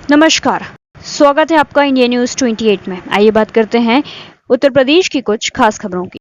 नमस्कार। स्वागत है आपका इंडिया न्यूज 28 में। आइए बात करते हैं उत्तर प्रदेश की कुछ खास खबरों की।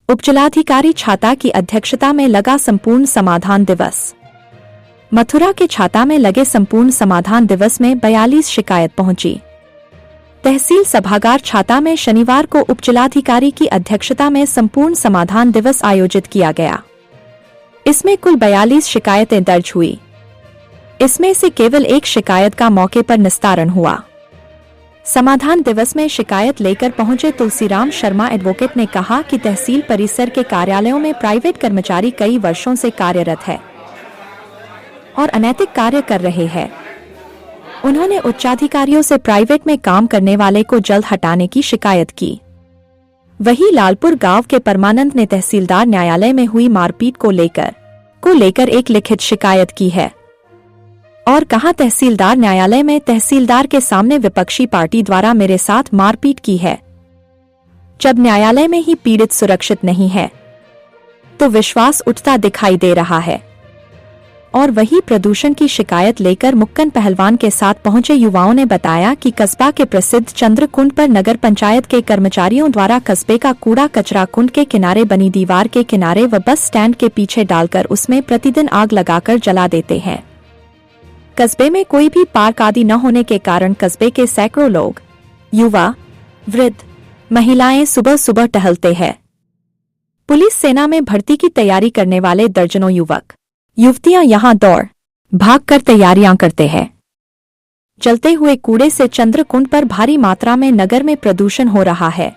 उपजिलाधिकारी छाता की अध्यक्षता में लगा संपूर्ण समाधान दिवस। मथुरा के छाता में लगे संपूर्ण समाधान दिवस में 42 शिकायत पहुंची। तहसील सभागार छाता में शनिवार को उपजिलाधिकारी की अध्यक्षता में संपूर्ण समाधान दिवस आयोजित किया गया। इसमें कुल 42 शिकायतें दर्ज हुई। इसमें से केवल एक शिकायत का मौके पर निस्तारण हुआ। समाधान दिवस में शिकायत लेकर पहुंचे तुलसीराम शर्मा एडवोकेट ने कहा कि तहसील परिसर के कार्यालयों में प्राइवेट कर्मचारी कई वर्षों से कार्यरत है और अनैतिक कार्य कर रहे हैं। उन्होंने उच्चाधिकारियों से प्राइवेट में काम करने वाले को जल्द हटाने की शिकायत की। वहीं लालपुर गांव के परमानंद ने तहसीलदार न्यायालय में हुई मारपीट को लेकर एक लिखित शिकायत की है और कहा, तहसीलदार न्यायालय में तहसीलदार के सामने विपक्षी पार्टी द्वारा मेरे साथ मारपीट की है। जब न्यायालय में ही पीड़ित सुरक्षित नहीं है तो विश्वास उठता दिखाई दे रहा है। और वही प्रदूषण की शिकायत लेकर मुक्कन पहलवान के साथ पहुंचे युवाओं ने बताया कि कस्बा के प्रसिद्ध चंद्रकुंड पर नगर पंचायत के कर्मचारियों द्वारा कस्बे का कूड़ा कचरा कुंड के किनारे बनी दीवार के किनारे व बस स्टैंड के पीछे डालकर उसमें प्रतिदिन आग लगाकर जला देते हैं। कस्बे में कोई भी पार्क आदि न होने के कारण कस्बे के सैकड़ों लोग, युवा, वृद्ध, महिलाएं सुबह सुबह टहलते हैं। पुलिस सेना में भर्ती की तैयारी करने वाले दर्जनों युवक युवतियां यहां दौड़ भाग कर तैयारियां करते हैं। जलते हुए कूड़े से चंद्रकुंड पर भारी मात्रा में नगर में प्रदूषण हो रहा है।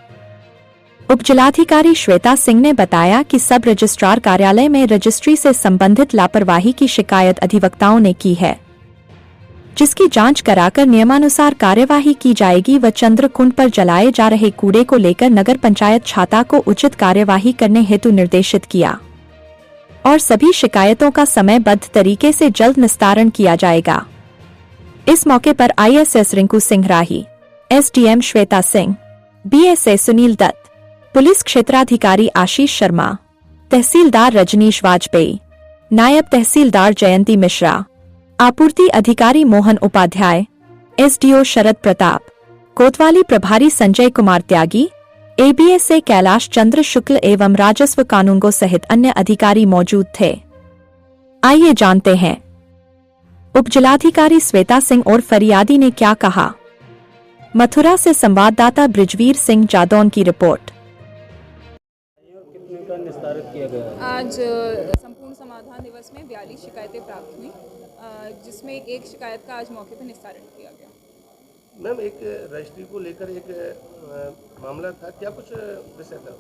उपजिलाधिकारी श्वेता सिंह ने बताया कि सब रजिस्ट्रार कार्यालय में रजिस्ट्री से संबंधित लापरवाही की शिकायत अधिवक्ताओं ने की है, जिसकी जांच कराकर नियमानुसार कार्यवाही की जाएगी व चंद्रकुंड पर जलाए जा रहे कूड़े को लेकर नगर पंचायत छाता को उचित कार्यवाही करने हेतु निर्देशित किया और सभी शिकायतों का समयबद्ध तरीके से जल्द निस्तारण किया जाएगा। इस मौके पर ISS Rinku Singh Rahi, SDM Shweta Singh, BSA Sunil Dutt, police क्षेत्राधिकारी आशीष शर्मा, तहसीलदार रजनीश वाजपेयी, नायब तहसीलदार जयंती मिश्रा, आपूर्ति अधिकारी मोहन उपाध्याय, SDO शरद प्रताप, कोतवाली प्रभारी संजय कुमार त्यागी, ABSA कैलाश चंद्र शुक्ल एवं राजस्व कानूनगो सहित अन्य अधिकारी मौजूद थे। आइए जानते हैं उपजिलाधिकारी श्वेता सिंह और फरियादी ने क्या कहा। मथुरा से संवाददाता ब्रिजवीर सिंह जादौन की रिपोर्ट। आज संपूर्ण समाधान दिवस में 42 शिकायतें प्राप्त हुई, जिसमें एक शिकायत का आज मौके पर निस्तारण किया गया। मैम, एक रजिस्ट्री को लेकर एक मामला था, क्या कुछ विषय था?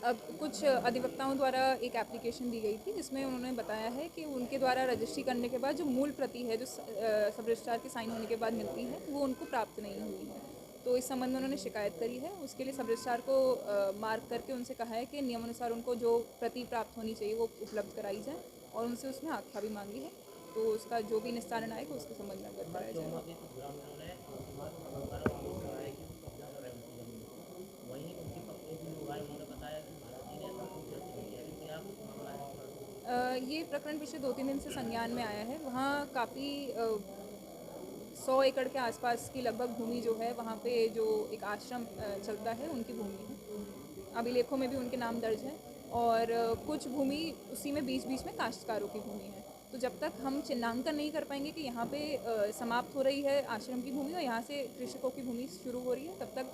अब कुछ अधिवक्ताओं द्वारा एक एप्लीकेशन दी गई थी, जिसमें उन्होंने बताया है कि उनके द्वारा रजिस्ट्री करने के बाद जो मूल प्रति है, जो सब रजिस्ट्रार के साइन होने के बाद मिलती है, वो उनको प्राप्त नहीं हुई है। तो इस संबंध में उन्होंने शिकायत करी है। उसके लिए सब रजिस्ट्रार को मार्क करके उनसे कहा है कि नियमानुसार उनको जो प्रति प्राप्त होनी चाहिए वो उपलब्ध कराई जाए और उनसे उसमें आख्या भी मांगी है। तो उसका जो भी निस्तारण आएगा उसके संबंध में अवगत कराया जाएगा। ये प्रकरण पिछले 2-3 दिन से संज्ञान में आया है। वहाँ काफ़ी 100 एकड़ के आसपास की लगभग भूमि जो है, वहाँ पे जो एक आश्रम चलता है, उनकी भूमि है। अभिलेखों में भी उनके नाम दर्ज है और कुछ भूमि उसी में बीच बीच में काश्तकारों की भूमि है। तो जब तक हम चिन्हांकन नहीं कर पाएंगे कि यहाँ पे समाप्त हो रही है आश्रम की भूमि और यहाँ से कृषकों की भूमि शुरू हो रही है, तब तक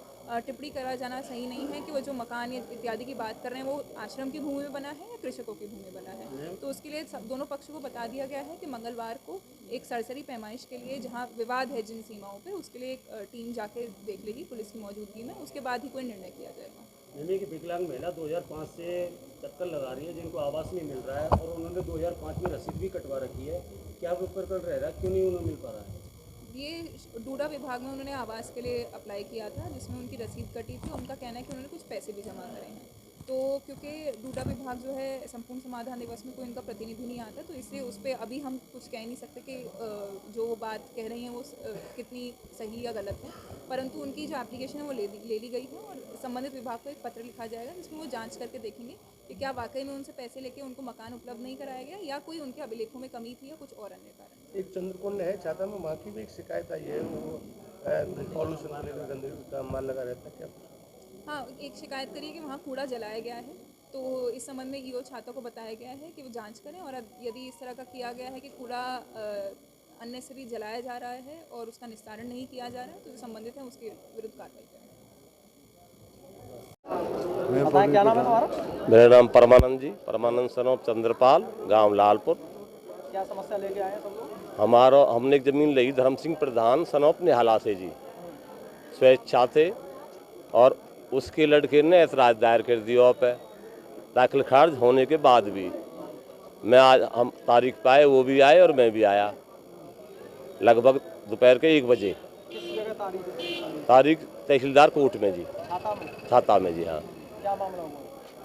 टिप्पणी करा जाना सही नहीं है कि वो जो मकान इत्यादि की बात कर रहे हैं वो आश्रम की भूमि में बना है या कृषकों की भूमि में बना है। तो उसके लिए दोनों पक्षों को बता दिया गया है कि मंगलवार को एक सरसरी पैमाइश के लिए, जहाँ विवाद है जिन सीमाओं पे, उसके लिए एक टीम जाके देख लेगी पुलिस की मौजूदगी में। उसके बाद ही कोई निर्णय किया जाएगा। कि विकलांग महिला 2005 से चक्कर लगा रही है, जिनको आवास नहीं मिल रहा है और उन्होंने 2005 में रसीद भी कटवा रखी है, क्या वो प्रकरण रह रहा है, क्यों नहीं उन्हें मिल पा रहा है? ये डूडा विभाग में उन्होंने आवास के लिए अप्लाई किया था, जिसमें उनकी रसीद कटी थी। उनका कहना है कि उन्होंने कुछ पैसे भी जमा करे हैं। तो क्योंकि डूडा विभाग जो है संपूर्ण समाधान दिवस में कोई उनका प्रतिनिधि नहीं आता, तो इसलिए उस पर अभी हम कुछ कह नहीं सकते कि जो वो बात कह रही हैं वो कितनी सही या गलत है। परंतु उनकी जो एप्लीकेशन है वो ले ली गई है और संबंधित विभाग को एक पत्र लिखा जाएगा जिसमें वो जांच करके देखेंगे कि क्या वाकई में उनसे पैसे लेके उनको मकान उपलब्ध नहीं कराया गया या कोई उनके अभिलेखों में कमी थी या कुछ और अन्य कारण। एक चंद्रकुंड है छाता में, वहाँ की भी एक शिकायत आई है, वो पॉल्यूशन को लेकर गंदगी का माल लगा रहता है क्या? हाँ, एक शिकायत करिए कि वहाँ कूड़ा जलाया गया है, तो इस संबंध में ईओ छाता को बताया गया है कि वो जांच करें और यदि इस तरह का किया गया है कि कूड़ा अननेसेसरी जलाया जा रहा है और उसका निस्तारण नहीं किया जा रहा है तो जो संबंधित है उसके विरुद्ध कार्रवाई करें। क्या नाम है तुम्हारा? मेरा नाम परमानंद जी, परमानंद सनोप चंद्रपाल, गांव लालपुर। क्या समस्या लेके आए हैं सब लोग? हमने एक ज़मीन ली धर्म सिंह प्रधान सनोप निहाला से जी, स्वेच्छा थे, और उसके लड़के ने ऐतराज़ दायर कर दिया पे दाखिल खारिज होने के बाद भी मैं आज हम तारीख पाए, वो भी आए और मैं भी आया लगभग दोपहर के 1 बजे। किस जगह तारीख तहसीलदार कोर्ट में जी, छाता में जी। हाँ, क्या मामला हुआ?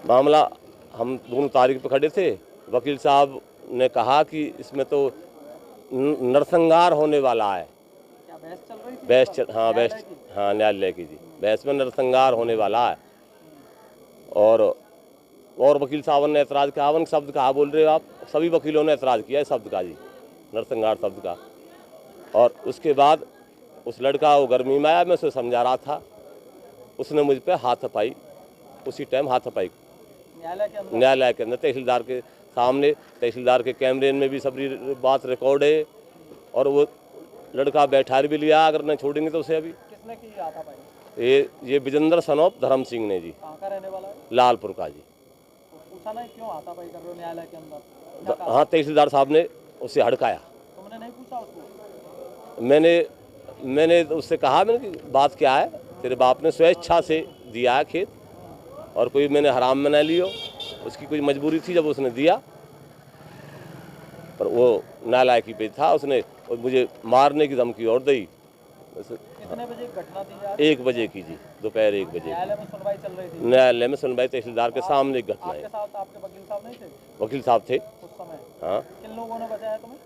मामला हम दोनों तारीख पे खड़े थे, वकील साहब ने कहा कि इसमें तो नरसंहार होने वाला है। क्या बहस चल रही थी? बहस, हाँ न्यायालय की जी, बहस में नरसंहार होने वाला है। और वकील साहब ने ऐतराज़ किया, वन शब्द कहा बोल रहे हो आप, सभी वकीलों ने ऐतराज़ किया इस शब्द का जी, नरसंहार शब्द का। और उसके बाद उस लड़का वो गर्मी में आया, मैं उसे समझा रहा था, उसने मुझ पे हाथापाई, उसी टाइम हाथापाई न्यायालय के अंदर तहसीलदार के सामने, तहसीलदार के कैमरे में भी सबरी बात रिकॉर्ड है, और वो लड़का बैठा भी लिया, अगर नहीं छोड़ेंगे तो उसे। अभी किसने की हाथापाई? ये विजेंद्र सनोप धर्म सिंह ने जी, कहाँ का रहने वाला है? लालपुर का जी। तो पूछा नहीं क्यों हाथापाई कर रहे हो न्यायालय के अंदर? हाँ, तहसीलदार साहब ने उसे हड़काया। तुमने नहीं पूछा उसको? मैंने उससे कहा, मैंने कि बात क्या है, तेरे बाप ने स्वेच्छा से दिया है खेत और कोई मैंने हराम में न लियो, उसकी कोई मजबूरी थी जब उसने दिया, पर वो नालायकी पे था, उसने मुझे मारने की धमकी और दी। कितने बजे घटना थी आज? 1 बजे की जी, दोपहर 1 बजे। न्यायालय में सुनवाई चल रही थी? न्यायालय में सुनवाई तहसीलदार के सामने एक घटना है। आपके साथ आपके वकील साहब नहीं थे? वकील साहब थे उस समय? हाँ। किन लोगों ने बचाया तुम्हें?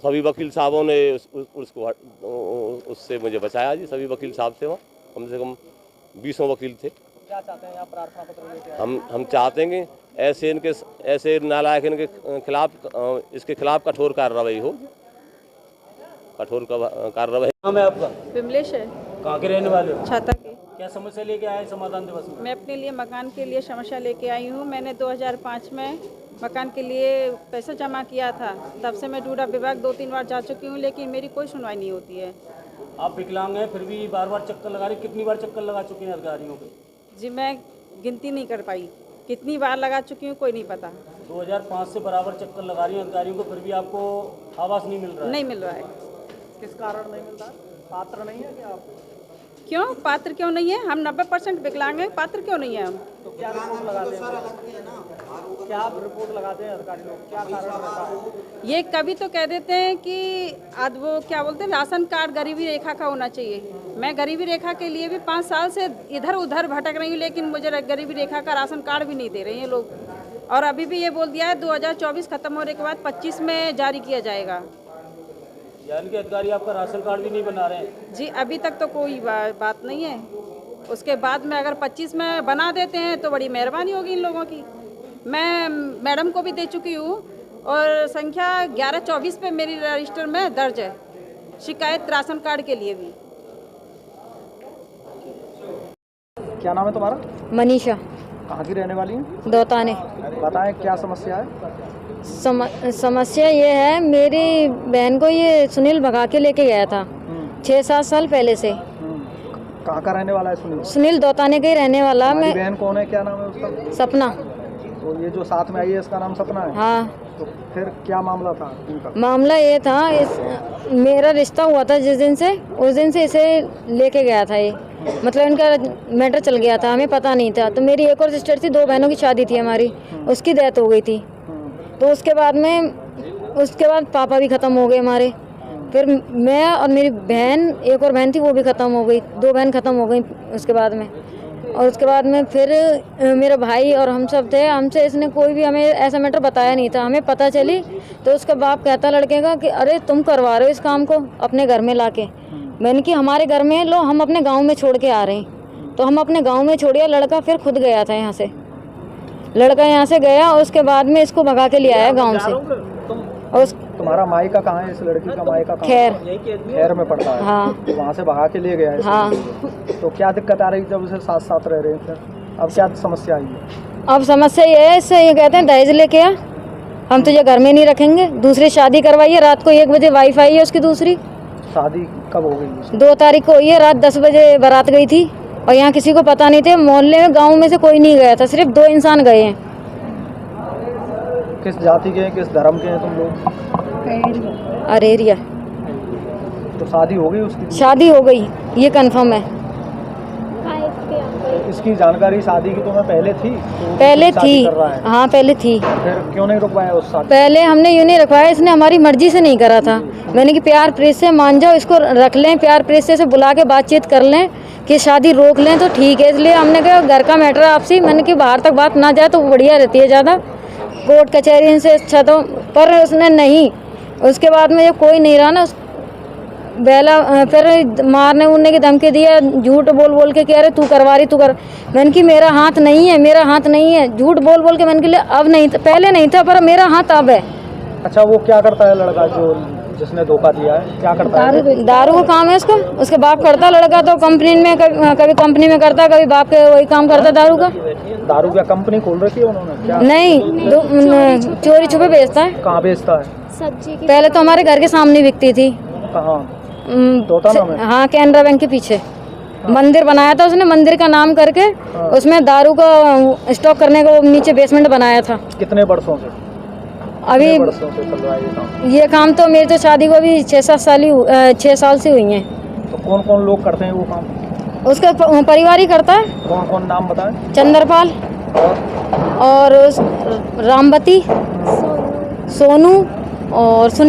सभी वकील साहबों ने उसको उससे मुझे बचाया जी, सभी वकील साहब थे वहाँ, कम से कम 20 वकील थे। क्या चाहते हैं आप प्रार्थना पत्र लेके आए? हम चाहते हैं ऐसे नालायक इनके खिलाफ, इसके खिलाफ कठोर कार्रवाई हो, कठोर कार्रवाई। नाम है आपका? विमलेश है। कहाँ के रहने वाले हो? छाता के। क्या समस्या लेके आए समाधान दिवस में? मैं अपने लिए मकान के लिए समस्या लेके आई हूँ। मैंने 2005 में मकान के लिए पैसा जमा किया था, तब से मैं डूडा विभाग 2-3 बार जा चुकी हूँ, लेकिन मेरी कोई सुनवाई नहीं होती है। आप विकलांग हैं फिर भी बार बार चक्कर लगा रहे, कितनी बार चक्कर लगा चुके हैं अधिकारियों के? जी मैं गिनती नहीं कर पाई, कितनी बार लगा चुकी हूँ कोई नहीं पता। 2005 से बराबर चक्कर लगा रही हैं अधिकारियों को, फिर भी आपको आवास नहीं मिल रहा है? नहीं मिल रहा है। किस कारण नहीं मिल रहा? पात्र नहीं है क्या आप? क्यों पात्र क्यों नहीं है? हम 90% विकलांग हैं, पात्र क्यों नहीं है हम? तो क्या रिपोर्ट लगाते हैं? क्या आप रिपोर्ट लगाते हैं अधिकारी लोग? क्या कारण रहता है? ये कभी तो कह देते हैं कि आज वो क्या बोलते हैं, राशन कार्ड गरीबी रेखा का होना चाहिए। मैं गरीबी रेखा के लिए भी 5 साल से इधर उधर भटक रही हूँ, लेकिन मुझे गरीबी रेखा का राशन कार्ड भी नहीं दे रहे हैं लोग। और अभी भी ये बोल दिया है 2024 खत्म होने के बाद 25 में जारी किया जाएगा। यानी कि अधिकारी आपका राशन कार्ड भी नहीं बना रहे हैं? जी अभी तक तो कोई बात नहीं है। उसके बाद में अगर 25 में बना देते हैं तो बड़ी मेहरबानी होगी इन लोगों की। मैं मैडम को भी दे चुकी हूँ और संख्या 1124 पे मेरी रजिस्टर में दर्ज है शिकायत राशन कार्ड के लिए भी। क्या नाम है तुम्हारा? मनीषा। कहाँ की रहने वाली हैं? दौताने। बताएं क्या समस्या है? समस्या ये है, मेरी बहन को ये सुनील भगा के लेके गया था 6-7 साल पहले से। कहाँ का रहने वाला है सुनील? सुनील दौताने का ही रहने वाला। मैं बहन कौन है, क्या नाम है उसका? सपना। तो ये जो साथ में आई है इसका नाम सपना है? हाँ। तो फिर क्या मामला था इनका? मामला ये था, मेरा रिश्ता हुआ था जिस दिन से, उस दिन से इसे लेके गया था ये, मतलब इनका मैटर चल गया था, हमें पता नहीं था। तो मेरी एक और सिस्टर थी, 2 बहनों की शादी थी हमारी, उसकी डेथ हो गई थी। तो उसके बाद पापा भी ख़त्म हो गए हमारे। फिर मैं और मेरी बहन, एक और बहन थी वो भी ख़त्म हो गई, 2 बहन ख़त्म हो गई उसके बाद में। और उसके बाद में फिर मेरा भाई और हम सब थे, हमसे इसने कोई भी हमें ऐसा मैटर बताया नहीं था। हमें पता चली तो उसका बाप कहता लड़के का कि अरे तुम करवा रहे हो इस काम को अपने घर में लाके। मैंने कि हमारे घर में लो, हम अपने गांव में छोड़ के आ रहे हैं। तो हम अपने गांव में छोड़िए, लड़का फिर खुद गया था यहाँ से। लड़का यहाँ से गया और उसके बाद में इसको भगा के ले आया गांव से। और तुम्हारा मायका कहाँ है? इस लड़की का मायका कहाँ? खैर में पड़ता है। हाँ। तो वहाँ से भगा के ले गया है। हाँ। तो क्या दिक्कत आ रही जब उसे साथ साथ रह रहे थे? अब क्या समस्या आई है? अब समस्या ये है, इससे ये कहते हैं दहेज लेके आ, हम तुझे घर में नहीं रखेंगे। दूसरी शादी करवाइए, रात को 1 बजे वाइफ आई है उसकी दूसरी। शादी कब हो गई? 2 तारीख को हुई है, रात 10 बजे बारात गई थी और यहाँ किसी को पता नहीं थे। मोहल्ले में गांव में से कोई नहीं गया था, सिर्फ 2 इंसान गए हैं। किस जाति के हैं, किस धर्म के हैं तुम लोग? अरेरिया। तो शादी हो गई उसकी? शादी हो गई, ये कंफर्म है। इसकी जानकारी शादी की तुम्हें पहले थी? तो पहले शादी थी। कर रहा है। हाँ पहले थी। फिर क्यों नहीं रुकवाया उस शादी? पहले हमने यूँ नहीं रखवाया, इसने हमारी मर्जी से नहीं करा था। मैंने कि प्यार प्रेस से मान जाओ, इसको रख लें, प्यार प्रेस से बुला के बातचीत कर लें कि शादी रोक लें तो ठीक है। इसलिए हमने कहा घर का मैटर है आपसी, मैंने कि बाहर तक बात ना जाए तो बढ़िया रहती है ज़्यादा, कोर्ट कचहरी से अच्छा। तो पर उसने नहीं, उसके बाद में जब कोई नहीं रहा ना, बेला फिर मारने उड़ने की धमकी दिया, झूठ बोल बोल के कह रहे तू करवा रही, तू कर। मैंने कि मेरा हाथ नहीं है, मेरा हाथ नहीं है। झूठ बोल बोल के मैंने कि अब नहीं था, पहले नहीं था, पर मेरा हाथ अब है। अच्छा, वो क्या करता है लड़का जो जिसने धोखा दिया है? क्या करता है? दारू का काम है उसका, उसके बाप करता। लड़का तो कंपनी में कभी कंपनी में करता, कभी बाप के वही काम करता दारू का। दारू क्या कंपनी खोल रखी है उन्होंने? क्या? नहीं, चोरी छुपे बेचता है। कहाँ बेचता है? पहले तो हमारे घर के सामने बिकती थी। कहाँ? तोताना में? हाँ, कैनरा बैंक के पीछे मंदिर बनाया था उसने, मंदिर का नाम करके। उसमें दारू का स्टॉक करने को नीचे बेसमेंट बनाया था। कितने वर्षों से? अभी वर्षों से चल रहा है ये काम तो मेरी तो शादी को अभी 6 साल से हुई है। तो कौन कौन लोग करते हैं वो काम? उसका परिवार ही करता है। कौन कौन नाम बताएं? चंद्रपाल और रामवती, सोनू और